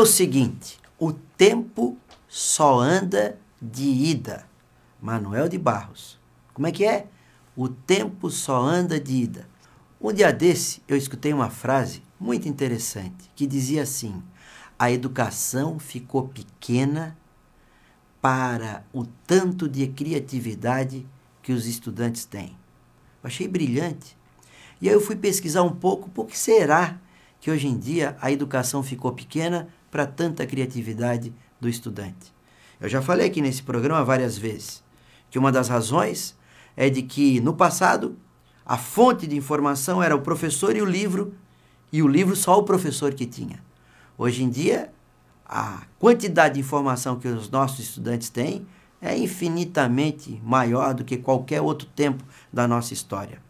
o seguinte, o tempo só anda de ida. Manuel de Barros. Como é que é? O tempo só anda de ida. Um dia desse, eu escutei uma frase muito interessante, que dizia assim: a educação ficou pequena para o tanto de criatividade que os estudantes têm. Eu achei brilhante. E aí eu fui pesquisar um pouco, por que será que hoje em dia a educação ficou pequena para tanta criatividade do estudante? Eu já falei aqui nesse programa várias vezes que uma das razões é de que, no passado, a fonte de informação era o professor e o livro só o professor que tinha. Hoje em dia, a quantidade de informação que os nossos estudantes têm é infinitamente maior do que qualquer outro tempo da nossa história.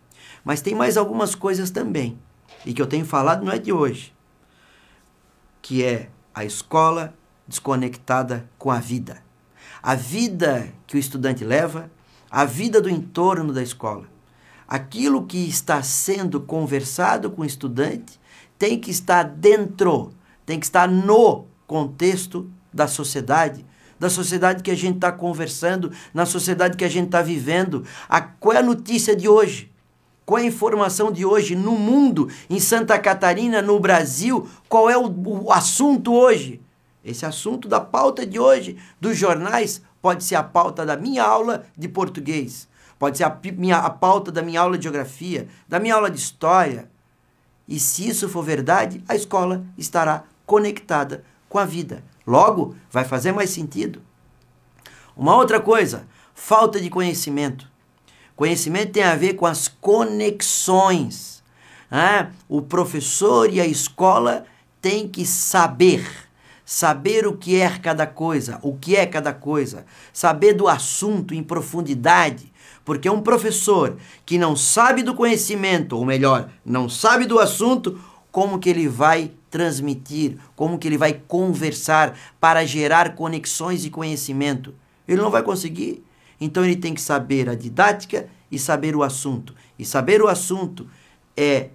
Mas tem mais algumas coisas também, e que eu tenho falado não é de hoje, que é a escola desconectada com a vida. A vida que o estudante leva, a vida do entorno da escola. Aquilo que está sendo conversado com o estudante tem que estar dentro, tem que estar no contexto da sociedade que a gente está conversando, na sociedade que a gente está vivendo. Qual é a notícia de hoje? Qual é a informação de hoje no mundo, em Santa Catarina, no Brasil? Qual é o assunto hoje? Esse assunto da pauta de hoje, dos jornais, pode ser a pauta da minha aula de português, pode ser a pauta da minha aula de geografia, da minha aula de história. E se isso for verdade, a escola estará conectada com a vida. Logo, vai fazer mais sentido. Uma outra coisa, falta de conhecimento. Conhecimento tem a ver com as conexões. O professor e a escola têm que saber o que é cada coisa, saber do assunto em profundidade, porque um professor que não sabe do conhecimento, ou melhor, não sabe do assunto, como que ele vai transmitir, como que ele vai conversar para gerar conexões de conhecimento? Ele não vai conseguir. Então ele tem que saber a didática e saber o assunto. E saber o assunto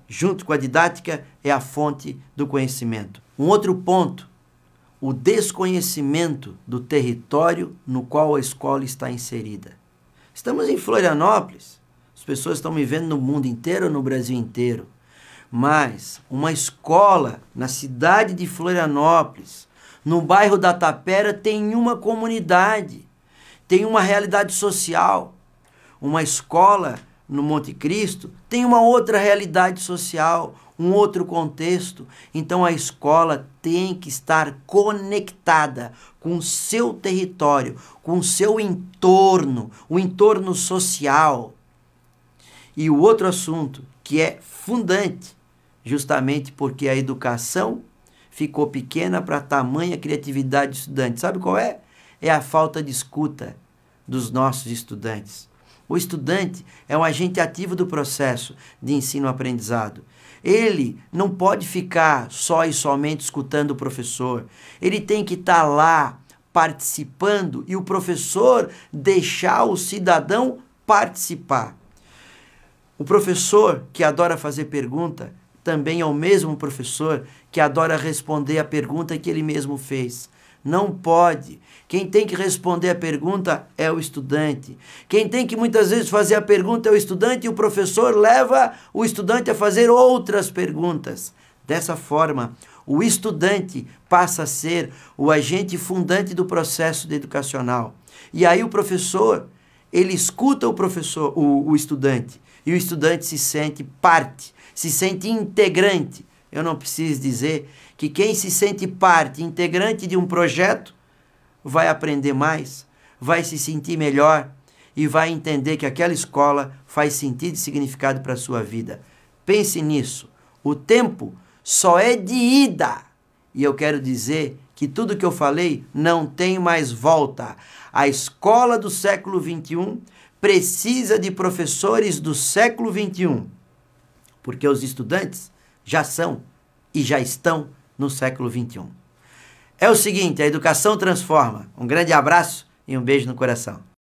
junto com a didática, é a fonte do conhecimento. Um outro ponto, o desconhecimento do território no qual a escola está inserida. Estamos em Florianópolis, as pessoas estão me vendo no mundo inteiro, no Brasil inteiro, mas uma escola na cidade de Florianópolis, no bairro da Tapera, tem uma comunidade, tem uma realidade social. Uma escola no Monte Cristo tem uma outra realidade social, um outro contexto. Então a escola tem que estar conectada com o seu território, com o seu entorno, o entorno social. E o outro assunto que é fundante, justamente porque a educação ficou pequena para tamanha criatividade do estudante. Sabe qual é? É a falta de escuta dos nossos estudantes. O estudante é um agente ativo do processo de ensino-aprendizado. Ele não pode ficar só e somente escutando o professor. Ele tem que estar lá participando e o professor deixar o cidadão participar. O professor que adora fazer pergunta também é o mesmo professor que adora responder a pergunta que ele mesmo fez. Não pode. Quem tem que responder a pergunta é o estudante. Quem tem que muitas vezes fazer a pergunta é o estudante e o professor leva o estudante a fazer outras perguntas. Dessa forma, o estudante passa a ser o agente fundante do processo educacional. E aí o professor, ele escuta o estudante, e o estudante se sente parte, se sente integrante. Eu não preciso dizer que quem se sente parte, integrante de um projeto, vai aprender mais, vai se sentir melhor e vai entender que aquela escola faz sentido e significado para a sua vida. Pense nisso. O tempo só é de ida. E eu quero dizer que tudo que eu falei não tem mais volta. A escola do século XXI precisa de professores do século XXI, porque os estudantes já são e já estão no século XXI. É o seguinte, a educação transforma. Um grande abraço e um beijo no coração.